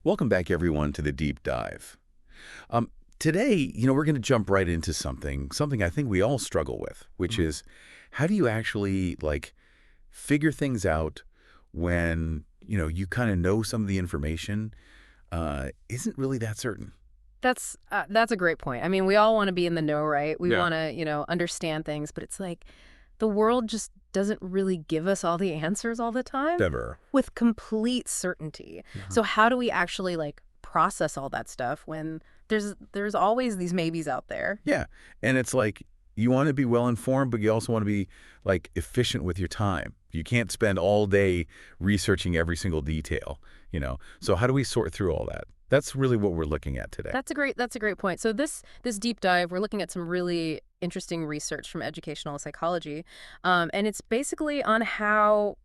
Welcome back, everyone, to the deep dive. Today, we're going to jump right into something I think we all struggle with, which Mhm. is how do you actually figure things out when, you kind of know some of the information isn't really that certain. That's a great point. I mean, we all want to be in the know, right? We Yeah. want to, understand things, but it's like the world just doesn't really give us all the answers all the time Never. with complete certainty. Uh-huh. So how do we actually process all that stuff when there's always these maybes out there? Yeah. And it's like you want to be well informed, but you also want to be efficient with your time. You can't spend all day researching every single detail. So how do we sort through all that? That's really what we're looking at today. That's a great point. So this deep dive, we're looking at some really interesting research from educational psychology, and it's basically on how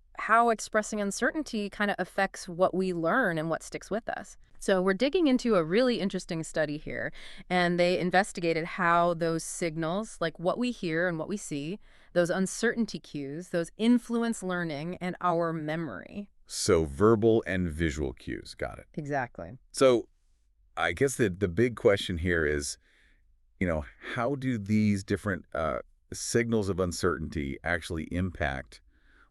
expressing uncertainty kind of affects what we learn and what sticks with us. So we're digging into a really interesting study here, and they investigated how those signals, like what we hear and what we see, those uncertainty cues, those influence learning and our memory. So verbal and visual cues. Got it. Exactly. So I guess the big question here is, how do these different signals of uncertainty actually impact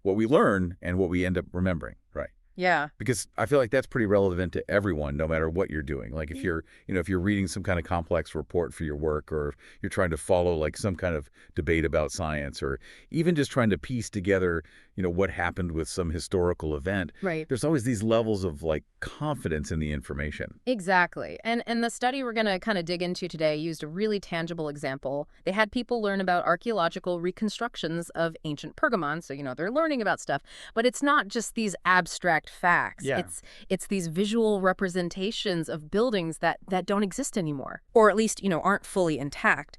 what we learn and what we end up remembering, right? Yeah. Because I feel like that's pretty relevant to everyone, no matter what you're doing. Like if Y- if you're reading some kind of complex report for your work, or if you're trying to follow some kind of debate about science, or even just trying to piece together, what happened with some historical event, Right. there's always these levels of confidence in the information. Exactly. And the study we're going to kind of dig into today used a really tangible example. They had people learn about archaeological reconstructions of ancient Pergamon, so they're learning about stuff, but it's not just these abstract facts. Yeah. It's these visual representations of buildings that don't exist anymore, or at least, aren't fully intact.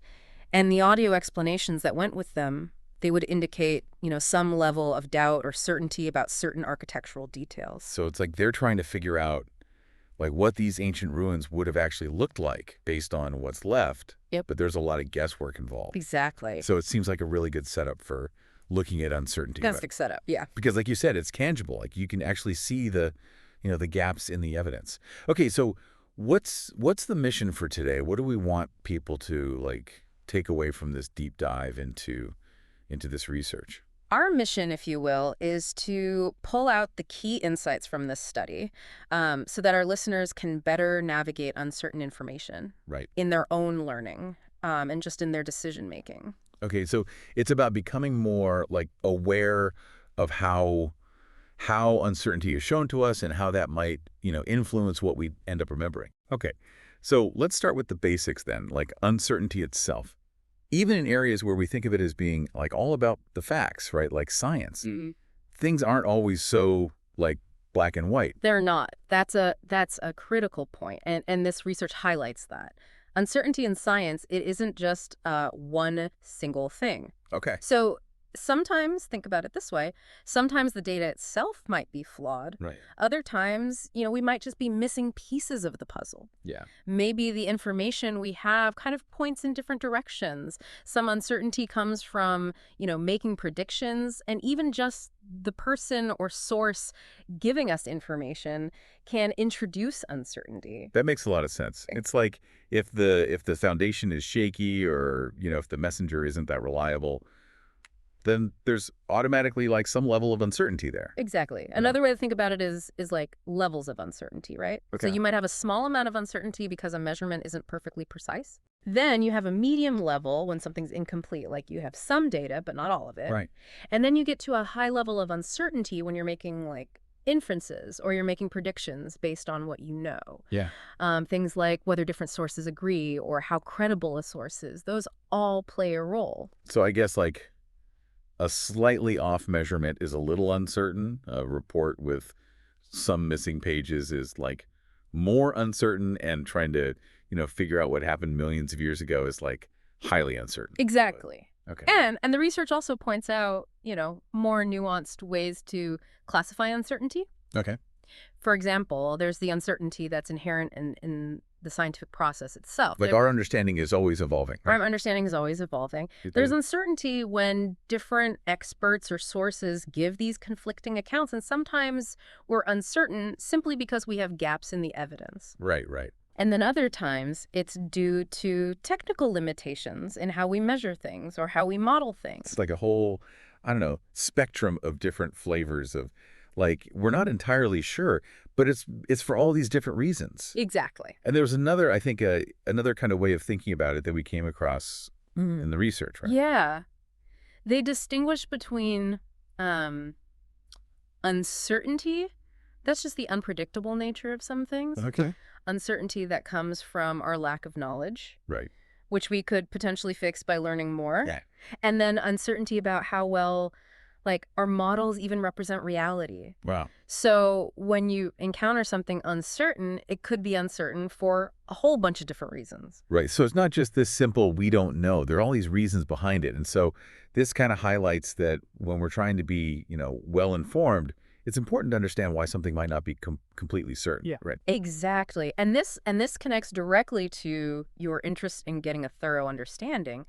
And the audio explanations that went with them, they would indicate, some level of doubt or certainty about certain architectural details. So it's like they're trying to figure out what these ancient ruins would have actually looked like based on what's left, Yep. but there's a lot of guesswork involved. Exactly. So it seems like a really good setup for looking at uncertainty. But Fantastic setup. Yeah. because like you said, it's tangible. Like you can actually see the gaps in the evidence. Okay, so what's the mission for today? What do we want people to take away from this deep dive into this research? Our mission, if you will, is to pull out the key insights from this study so that our listeners can better navigate uncertain information Right. in their own learning and just in their decision making. Okay, so it's about becoming more aware of how uncertainty is shown to us and how that might, influence what we end up remembering. Okay. So let's start with the basics then, like uncertainty itself. Even in areas where we think of it as being all about the facts, right? Like science, things aren't always so black and white. They're not. That's a critical point, and this research highlights that. Uncertainty in science, it isn't just one single thing. Okay. So sometimes, think about it this way, sometimes the data itself might be flawed. Right. Other times, we might just be missing pieces of the puzzle. Yeah. Maybe the information we have kind of points in different directions. Some uncertainty comes from, making predictions, and even just the person or source giving us information can introduce uncertainty. That makes a lot of sense. It's like if the foundation is shaky, or, if the messenger isn't that reliable, then there's automatically some level of uncertainty there. Exactly. Yeah. Another way to think about it is like levels of uncertainty, right? So Okay. you might have a small amount of uncertainty because a measurement isn't perfectly precise. Then you have a medium level when something's incomplete, like you have some data, but not all of it. Right. And then you get to a high level of uncertainty when you're making inferences or you're making predictions based on what you know. Yeah. Things like whether different sources agree or how credible a source is, those all play a role. So I guess a slightly off measurement is a little uncertain. A report with some missing pages is more uncertain, and trying to, figure out what happened millions of years ago is highly uncertain. Exactly. Okay. And the research also points out, more nuanced ways to classify uncertainty. Okay. For example, there's the uncertainty that's inherent in the scientific process itself. Like our understanding is always evolving, right? Our understanding is always evolving. It There's is. uncertainty when different experts or sources give these conflicting accounts, and sometimes we're uncertain simply because we have gaps in the evidence. Right, right. And then other times, it's due to technical limitations in how we measure things or how we model things. It's like a whole, I don't know, spectrum of different flavors of, like, we're not entirely sure, but it's for all these different reasons. Exactly. And there was another, I think, another kind of way of thinking about it that we came across in the research, right? Yeah. They distinguish between uncertainty, that's just the unpredictable nature of some things. Okay. Uncertainty that comes from our lack of knowledge, Right. which we could potentially fix by learning more. Yeah. And then uncertainty about how well, like, our models even represent reality. Wow. So when you encounter something uncertain, it could be uncertain for a whole bunch of different reasons. Right. So it's not just this simple, we don't know. There are all these reasons behind it. And so this kind of highlights that when we're trying to be, well-informed, it's important to understand why something might not be completely certain. Yeah. Right. Exactly. And this connects directly to your interest in getting a thorough understanding.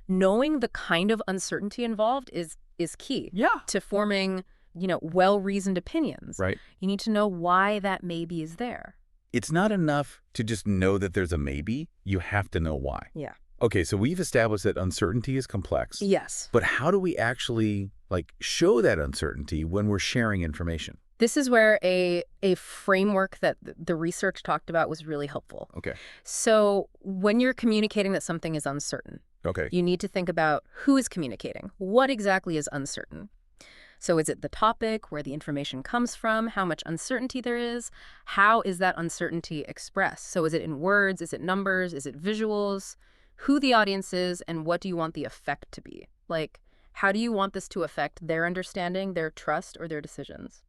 Knowing the kind of uncertainty involved is key to forming, well-reasoned opinions. Right. You need to know why that maybe is there. It's not enough to just know that there's a maybe. You have to know why. Yeah. Okay, so we've established that uncertainty is complex. Yes. But how do we actually, show that uncertainty when we're sharing information? This is where a framework that the research talked about was really helpful. Okay. So when you're communicating that something is uncertain, Okay. you need to think about who is communicating. What exactly is uncertain? So is it the topic, where the information comes from, how much uncertainty there is? How is that uncertainty expressed? So is it in words? Is it numbers? Is it visuals? Who the audience is, and what do you want the effect to be? Like, how do you want this to affect their understanding, their trust, or their decisions?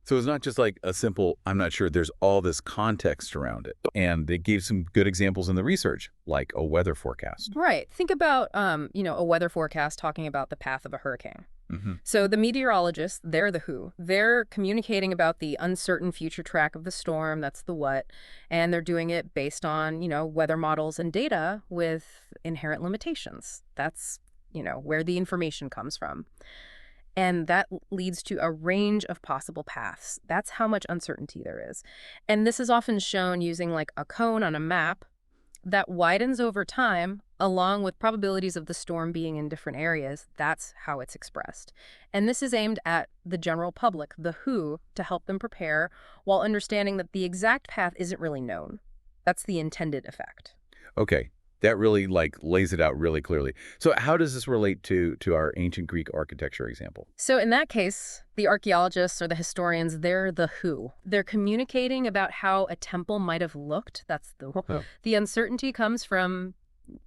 So it's not just like a simple, I'm not sure, there's all this context around it. And they gave some good examples in the research, like a weather forecast. Right. Think about, a weather forecast talking about the path of a hurricane. Mm-hmm. So the meteorologists, they're the who. They're communicating about the uncertain future track of the storm, that's the what, and they're doing it based on, weather models and data with inherent limitations. That's, where the information comes from. And that leads to a range of possible paths. That's how much uncertainty there is. And this is often shown using like a cone on a map that widens over time along with probabilities of the storm being in different areas. That's how it's expressed. And this is aimed at the general public, the who, to help them prepare while understanding that the exact path isn't really known. That's the intended effect. Okay. That really lays it out really clearly. So how does this relate to our ancient Greek architecture example? So in that case, the archaeologists or the historians, they're the who. They're communicating about how a temple might have looked. That's the Oh. The uncertainty comes from,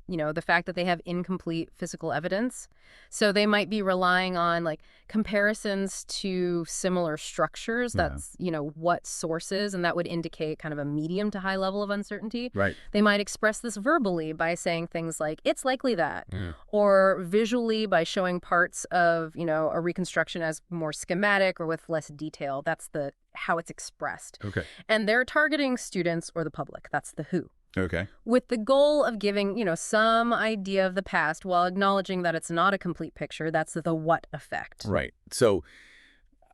the fact that they have incomplete physical evidence. So they might be relying on comparisons to similar structures. Yeah. That's, what sources, and that would indicate kind of a medium to high level of uncertainty. Right. They might express this verbally by saying things like, it's likely that, Yeah. or visually by showing parts of, a reconstruction as more schematic or with less detail. That's how it's expressed. Okay. And they're targeting students or the public. That's the who. Okay. With the goal of giving, some idea of the past while acknowledging that it's not a complete picture. That's the what effect. Right. So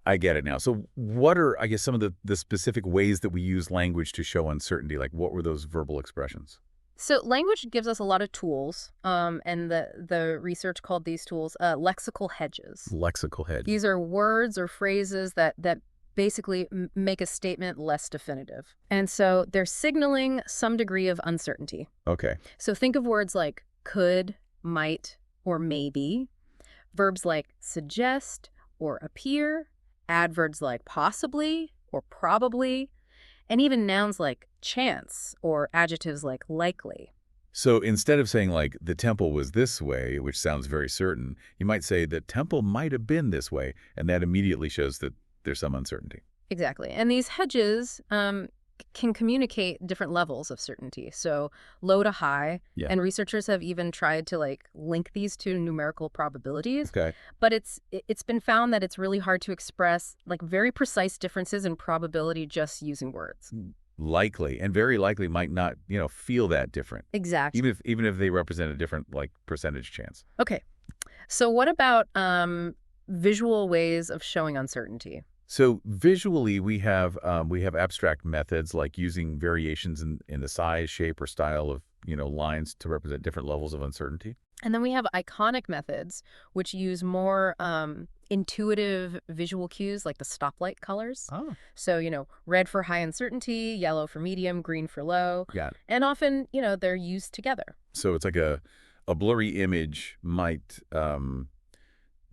I get it now. So what are, I guess, some of the specific ways that we use language to show uncertainty? Like, what were those verbal expressions? So language gives us a lot of tools, and the research called these tools lexical hedges. Lexical hedge. These are words or phrases that basically make a statement less definitive. And so they're signaling some degree of uncertainty. Okay. So think of words like could, might, or maybe. Verbs like suggest or appear. Adverbs like possibly or probably. And even nouns like chance or adjectives like likely. So instead of saying the temple was this way, which sounds very certain, you might say the temple might have been this way, and that immediately shows that there's some uncertainty. Exactly. And these hedges, can communicate different levels of certainty. So low to high, Yeah. and researchers have even tried to like link these to numerical probabilities. Okay. But it's been found that it's really hard to express like very precise differences in probability just using words. Likely, and very likely might not, feel that different, Exactly. even if they represent a different like percentage chance. Okay. So what about visual ways of showing uncertainty? So visually, we have abstract methods like using variations in the size, shape, or style of lines to represent different levels of uncertainty. And then we have iconic methods, which use more intuitive visual cues like the stoplight colors. Oh, So, red for high uncertainty, yellow for medium, green for low. got it. And often, they're used together. So it's like a blurry image might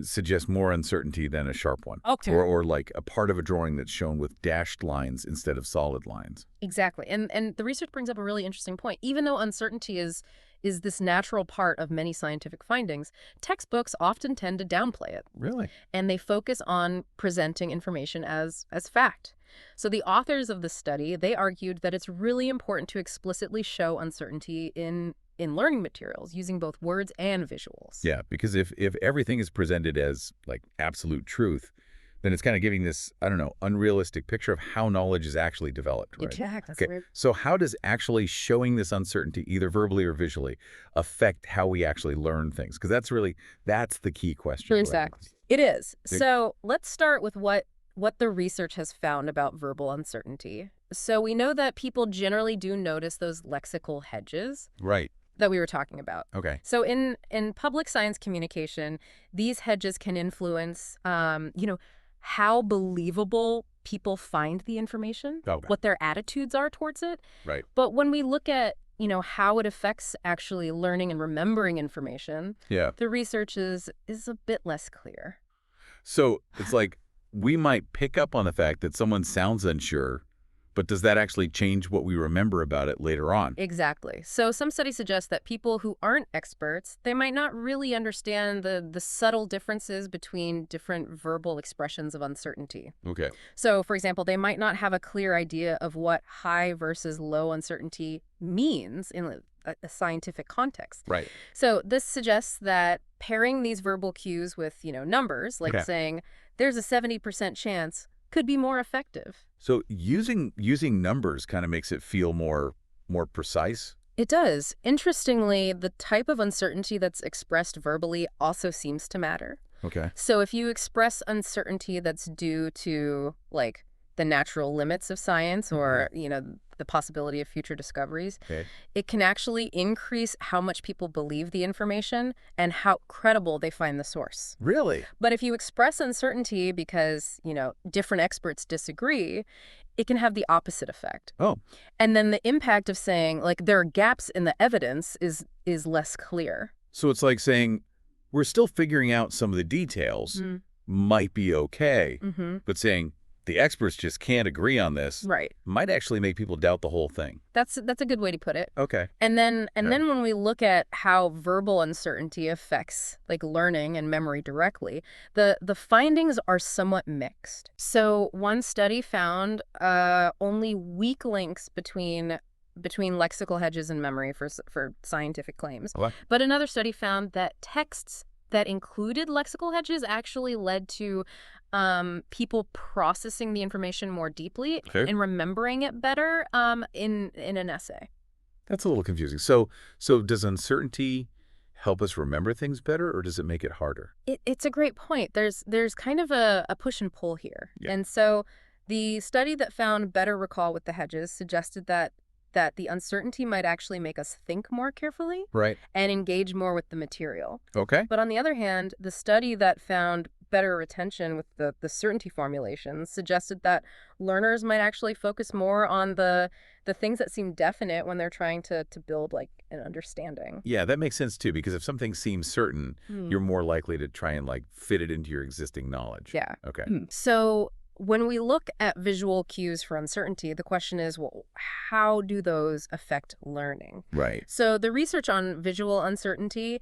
suggest more uncertainty than a sharp one. Okay. Or like a part of a drawing that's shown with dashed lines instead of solid lines. Exactly. And the research brings up a really interesting point. Even though uncertainty is this natural part of many scientific findings, textbooks often tend to downplay it. Really? And they focus on presenting information as fact. So the authors of the study, they argued that it's really important to explicitly show uncertainty in learning materials using both words and visuals. Yeah, because if everything is presented as like absolute truth, then it's kind of giving this, I don't know, unrealistic picture of how knowledge is actually developed, right? Exactly. Okay. So how does actually showing this uncertainty, either verbally or visually, affect how we actually learn things? Because that's the key question. Exactly. It is. Big- So let's start with what the research has found about verbal uncertainty. So we know that people generally do notice those lexical hedges Right. that we were talking about. Okay. So in public science communication, these hedges can influence, how believable people find the information, Okay. what their attitudes are towards it. Right. But when we look at, how it affects actually learning and remembering information, Yeah. the research is a bit less clear. So it's like we might pick up on the fact that someone sounds unsure, but does that actually change what we remember about it later on? Exactly. So some studies suggest that people who aren't experts, they might not really understand the subtle differences between different verbal expressions of uncertainty. Okay. So, for example, they might not have a clear idea of what high versus low uncertainty means in a scientific context. Right. So this suggests that pairing these verbal cues with, numbers, like Okay. saying there's a 70% chance, could be more effective. So using numbers kind of makes it feel more precise. It does. Interestingly, the type of uncertainty that's expressed verbally also seems to matter. Okay. So if you express uncertainty that's due to, like, the natural limits of science or, the possibility of future discoveries, Okay. it can actually increase how much people believe the information and how credible they find the source. Really? But if you express uncertainty because, different experts disagree, it can have the opposite effect. Oh. And then the impact of saying, like, there are gaps in the evidence is less clear. So it's like saying we're still figuring out some of the details, might be okay, Mm-hmm. but saying the experts just can't agree on this Right. might actually make people doubt the whole thing. That's a good way to put it. Okay. And then Yeah. when we look at how verbal uncertainty affects like learning and memory directly, the findings are somewhat mixed. So one study found only weak links between lexical hedges and memory for scientific claims. Okay. But another study found that texts that included lexical hedges actually led to people processing the information more deeply Fair. and remembering it better in an essay. That's a little confusing. So does uncertainty help us remember things better, or does it make it harder? It's a great point. There's kind of a push and pull here. Yeah. And so the study that found better recall with the hedges suggested that the uncertainty might actually make us think more carefully Right. and engage more with the material. Okay. But on the other hand, the study that found better retention with the certainty formulations suggested that learners might actually focus more on the things that seem definite when they're trying to build like an understanding. Yeah, that makes sense too, because if something seems certain, you're more likely to try and like fit it into your existing knowledge. Yeah. Okay. So when we look at visual cues for uncertainty, the question is, well, how do those affect learning? Right. So the research on visual uncertainty,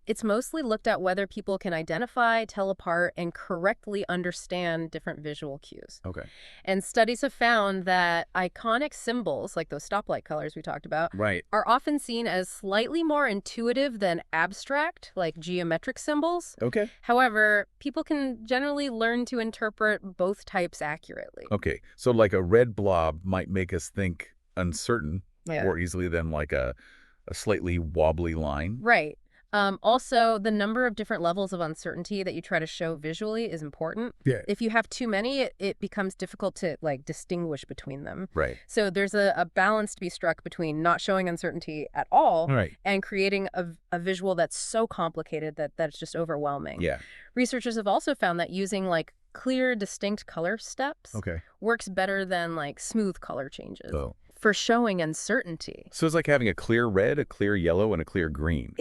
it's mostly looked at whether people can identify, tell apart, and correctly understand different visual cues. Okay. And studies have found that iconic symbols, like those stoplight colors we talked about, Right. are often seen as slightly more intuitive than abstract, like geometric symbols. Okay. However, people can generally learn to interpret both types accurately. Okay. So like a red blob might make us think uncertain Yeah. more easily than like a slightly wobbly line. Right. Also, the number of different levels of uncertainty that you try to show visually is important. Yeah. If you have too many, it becomes difficult to like distinguish between them. Right. So there's a balance to be struck between not showing uncertainty at all Right. and creating a visual that's so complicated that it's just overwhelming. Yeah. Researchers have also found that using like clear, distinct color steps Okay. works better than like smooth color changes Oh. for showing uncertainty. So it's like having a clear red, a clear yellow, and a clear green,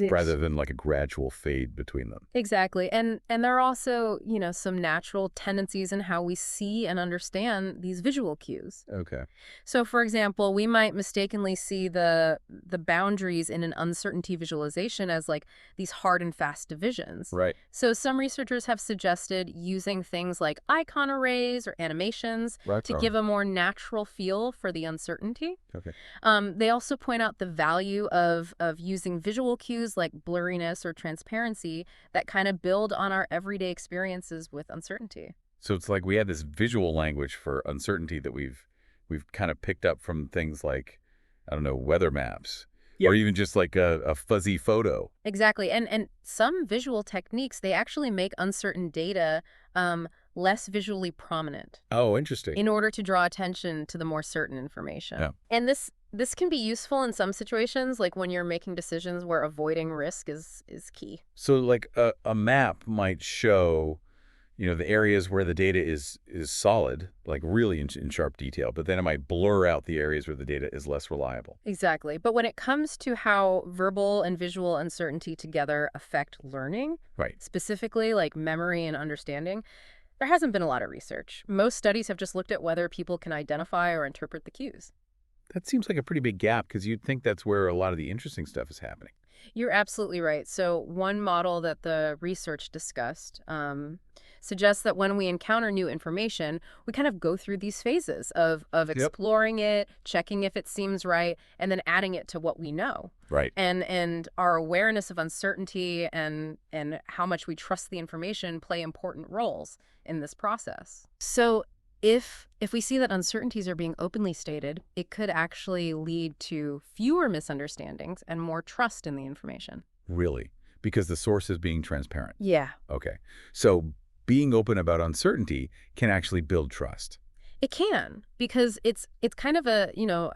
rather than like a gradual fade between them. Exactly. And there are also, some natural tendencies in how we see and understand these visual cues. Okay. So for example, we might mistakenly see the boundaries in an uncertainty visualization as like these hard and fast divisions. Right. So some researchers have suggested using things like icon arrays or animations Right. to give a more natural feel for the uncertainty. Okay. They also point out the value of using visual cues like blurriness or transparency that kind of build on our everyday experiences with uncertainty. So it's like we have this visual language for uncertainty that we've kind of picked up from things like, I don't know, weather maps, or even just like a fuzzy photo. Exactly. And some visual techniques, they actually make uncertain data less visually prominent Oh, interesting. in order to draw attention to the more certain information. Yeah. And this can be useful in some situations, like when you're making decisions where avoiding risk is key. So like a map might show, the areas where the data is solid, like really in sharp detail, but then it might blur out the areas where the data is less reliable. Exactly. But when it comes to how verbal and visual uncertainty together affect learning, Right. specifically like memory and understanding, there hasn't been a lot of research. Most studies have just looked at whether people can identify or interpret the cues. That seems like a pretty big gap because you'd think that's where a lot of the interesting stuff is happening. You're absolutely right. So one model that the research discussed suggests that when we encounter new information, we kind of go through these phases of exploring it, checking if it seems right, and then adding it to what we know. Right. And our awareness of uncertainty and how much we trust the information play important roles in this process. So if we see that uncertainties are being openly stated, it could actually lead to fewer misunderstandings and more trust in the information. Really? Because the source is being transparent. Yeah. Okay. So being open about uncertainty can actually build trust. It can, because it's kind of a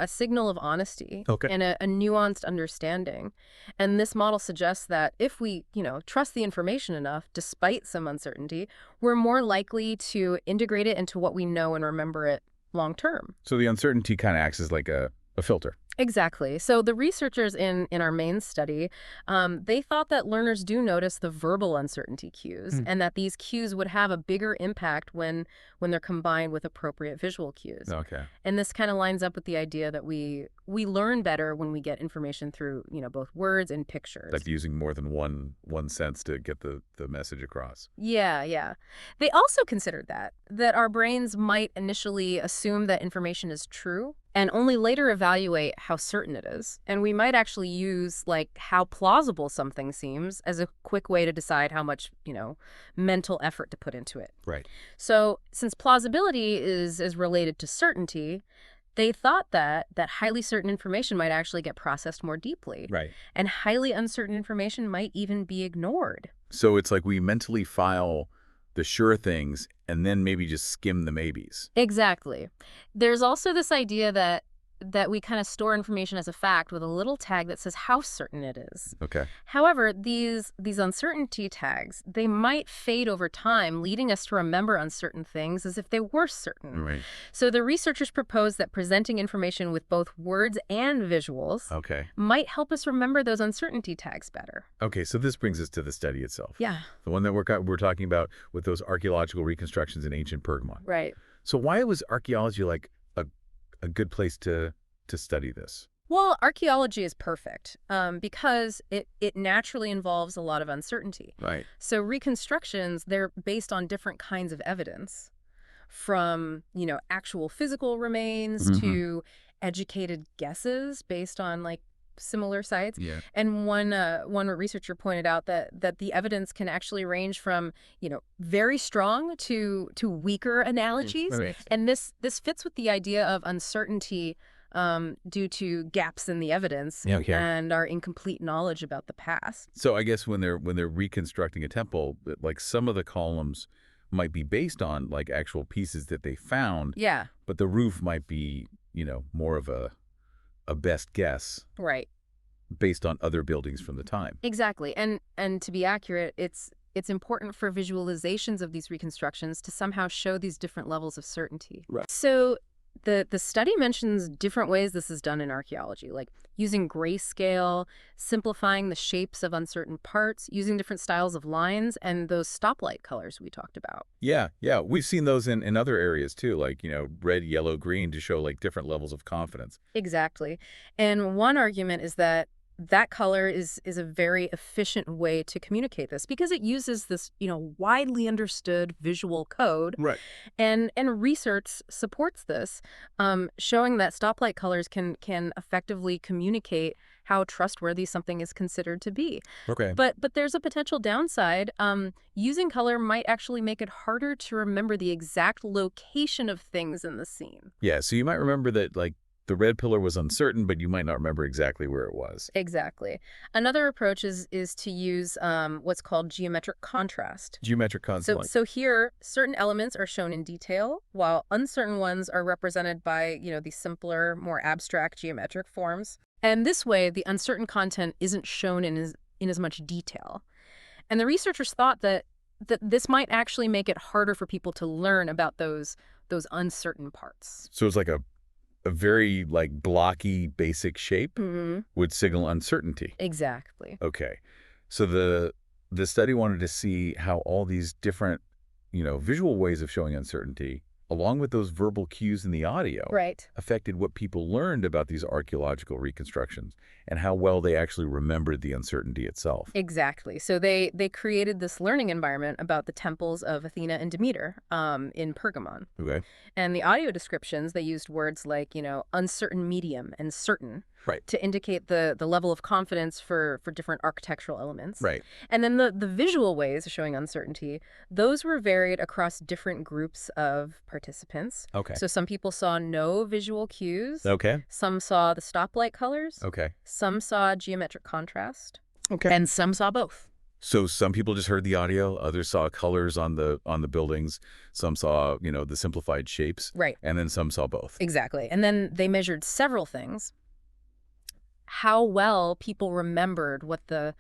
signal of honesty Okay. and a nuanced understanding. And this model suggests that if we, trust the information enough, despite some uncertainty, we're more likely to integrate it into what we know and remember it long term. So the uncertainty kind of acts as like a filter. Exactly. So the researchers in our main study, they thought that learners do notice the verbal uncertainty cues and that these cues would have a bigger impact when they're combined with appropriate visual cues. Okay. And this kind of lines up with the idea that we learn better when we get information through, both words and pictures. Like using more than one sense to get the message across. Yeah. They also considered that our brains might initially assume that information is true and only later evaluate how certain it is. And we might actually use like how plausible something seems as a quick way to decide how much, mental effort to put into it. Right. So since plausibility is related to certainty, they thought that highly certain information might actually get processed more deeply. Right. And highly uncertain information might even be ignored. So it's like we mentally file the sure things and then maybe just skim the maybes. Exactly. There's also this idea that we kind of store information as a fact with a little tag that says how certain it is. Okay. However, these uncertainty tags, they might fade over time, leading us to remember uncertain things as if they were certain. Right. So the researchers proposed that presenting information with both words and visuals Okay. might help us remember those uncertainty tags better. Okay, so this brings us to the study itself. Yeah. The one that we're talking about with those archaeological reconstructions in ancient Pergamon. Right. So why was archaeology like a a good place to study this? Well, archaeology is perfect because it naturally involves a lot of uncertainty. Right. So reconstructions, they're based on different kinds of evidence, from, actual physical remains Hmm. to educated guesses based on like similar sites. Yeah. And one researcher pointed out that the evidence can actually range from, very strong to weaker analogies. Right. And this fits with the idea of uncertainty due to gaps in the evidence Yeah. Okay. and our incomplete knowledge about the past. So I guess when they're reconstructing a temple, like some of the columns might be based on like actual pieces that they found, Yeah, but the roof might be, more of a best guess right. based on other buildings from the time. Exactly. And to be accurate, it's important for visualizations of these reconstructions to somehow show these different levels of certainty. Right. So the study mentions different ways this is done in archaeology, like using grayscale, simplifying the shapes of uncertain parts, using different styles of lines, and those stoplight colors we talked about. Yeah, yeah. We've seen those in other areas too, like, red, yellow, green to show like different levels of confidence. Exactly. And one argument is that color is a very efficient way to communicate this because it uses this, widely understood visual code. Right. And research supports this, showing that stoplight colors can effectively communicate how trustworthy something is considered to be. Okay. But there's a potential downside. Using color might actually make it harder to remember the exact location of things in the scene. Yeah, so you might remember that like the red pillar was uncertain, but you might not remember exactly where it was. Exactly. Another approach is to use what's called geometric contrast. Geometric So, constellation. so here, certain elements are shown in detail, while uncertain ones are represented by, the simpler, more abstract geometric forms. And this way, the uncertain content isn't shown in as much detail. And the researchers thought that this might actually make it harder for people to learn about those uncertain parts. So it's like a very like blocky basic shape Hmm. would signal uncertainty. Exactly. Okay. So the study wanted to see how all these different, visual ways of showing uncertainty, along with those verbal cues in the audio, Right. affected what people learned about these archaeological reconstructions and how well they actually remembered the uncertainty itself. Exactly. So they created this learning environment about the temples of Athena and Demeter in Pergamon. Okay. And the audio descriptions, they used words like, uncertain medium and certain Right. to indicate the level of confidence for different architectural elements. Right. And then the visual ways of showing uncertainty, those were varied across different groups of participants. Okay. So some people saw no visual cues. Okay. Some saw the stoplight colors. Okay. Some saw geometric contrast. Okay. And some saw both. So some people just heard the audio, others saw colors on the buildings, some saw, the simplified shapes, Right. and then some saw both. Exactly. And then they measured several things. How well people remembered what the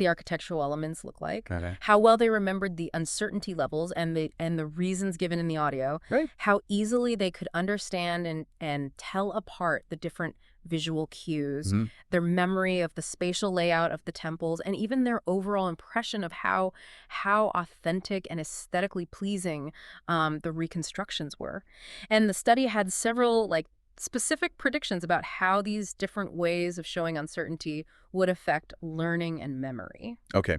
architectural elements look like, Okay. how well they remembered the uncertainty levels and the reasons given in the audio, Right. how easily they could understand and tell apart the different visual cues, Hmm. their memory of the spatial layout of the temples, and even their overall impression of how authentic and aesthetically pleasing the reconstructions were. And the study had several specific predictions about how these different ways of showing uncertainty would affect learning and memory. Okay.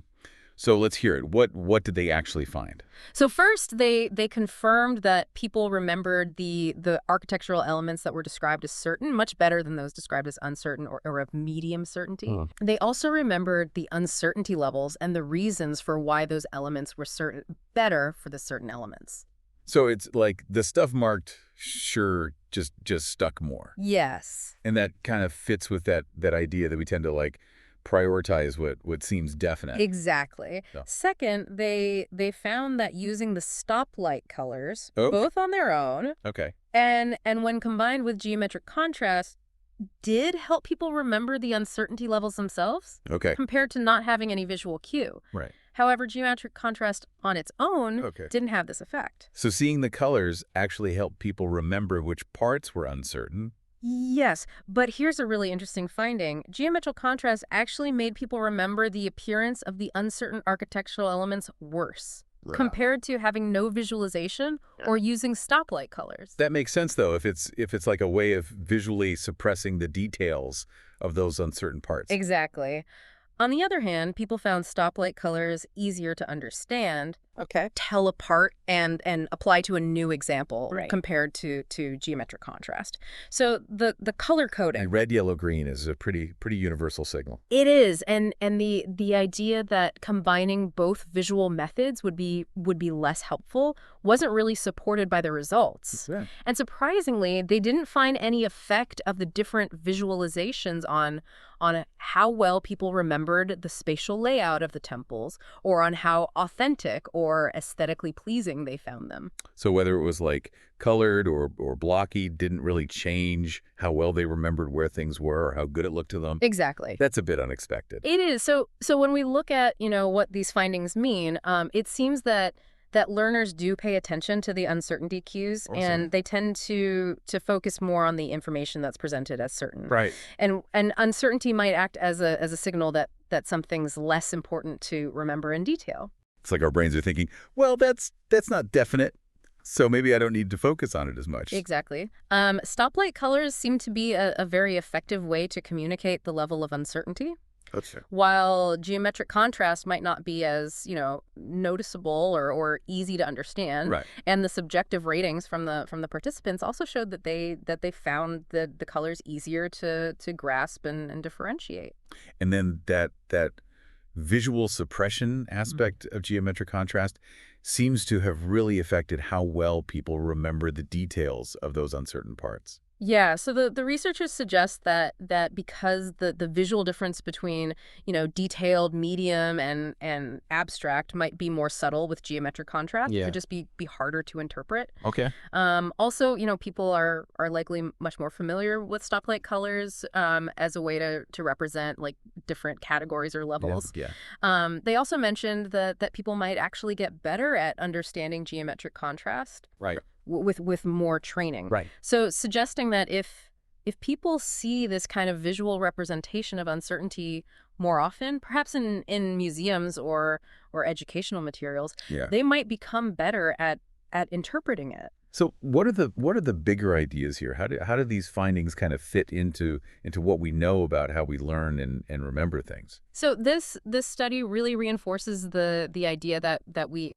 So let's hear it. What did they actually find? So first, they confirmed that people remembered the architectural elements that were described as certain much better than those described as uncertain or of medium certainty. Huh. They also remembered the uncertainty levels and the reasons for why those elements were better for the certain elements. So it's like the stuff marked sure just stuck more. Yes. And that kind of fits with that idea that we tend to prioritize what seems definite. Exactly. So. Second, they found that using the stoplight colors, Oh. both on their own Okay. and when combined with geometric contrast, did help people remember the uncertainty levels themselves Okay. compared to not having any visual cue. Right. However, geometric contrast on its own Okay. didn't have this effect. So seeing the colors actually helped people remember which parts were uncertain. Yes, but here's a really interesting finding. Geometric contrast actually made people remember the appearance of the uncertain architectural elements worse. Yeah. compared to having no visualization or using stoplight colors. That makes sense, though, if it's like a way of visually suppressing the details of those uncertain parts. Exactly. On the other hand, people found stoplight colors easier to understand, Okay. tell apart, and apply to a new example Right. compared to geometric contrast. So the color coding. And red, yellow, green is a pretty universal signal. It is, and the idea that combining both visual methods would be less helpful wasn't really supported by the results. Yeah. And surprisingly, they didn't find any effect of the different visualizations on how well people remembered the spatial layout of the temples, or on how authentic or aesthetically pleasing they found them. So whether it was like colored or blocky didn't really change how well they remembered where things were or how good it looked to them. Exactly. That's a bit unexpected. It is. So when we look at, what these findings mean, it seems that learners do pay attention to the uncertainty cues, Awesome. and they tend to focus more on the information that's presented as certain. Right. And uncertainty might act as a signal that something's less important to remember in detail. It's like our brains are thinking, well, that's not definite, so maybe I don't need to focus on it as much. Exactly. Stoplight colors seem to be a very effective way to communicate the level of uncertainty. That's true. While geometric contrast might not be as, noticeable or easy to understand, Right. and the subjective ratings from the participants also showed that they found the colors easier to grasp and differentiate. And then that visual suppression aspect of geometric contrast seems to have really affected how well people remember the details of those uncertain parts. Yeah, so the researchers suggest that because the visual difference between, detailed, medium, and abstract might be more subtle with geometric contrast, Yeah. could just be harder to interpret. Okay. Also, people are likely much more familiar with stoplight colors as a way to represent like different categories or levels. Yeah. They also mentioned that people might actually get better at understanding geometric contrast Right. with more training. Right. So suggesting that if people see this kind of visual representation of uncertainty more often, perhaps in museums or educational materials, Yeah. they might become better at interpreting it. So what are the bigger ideas here? How do these findings kind of fit into what we know about how we learn and remember things? So this study really reinforces the idea that we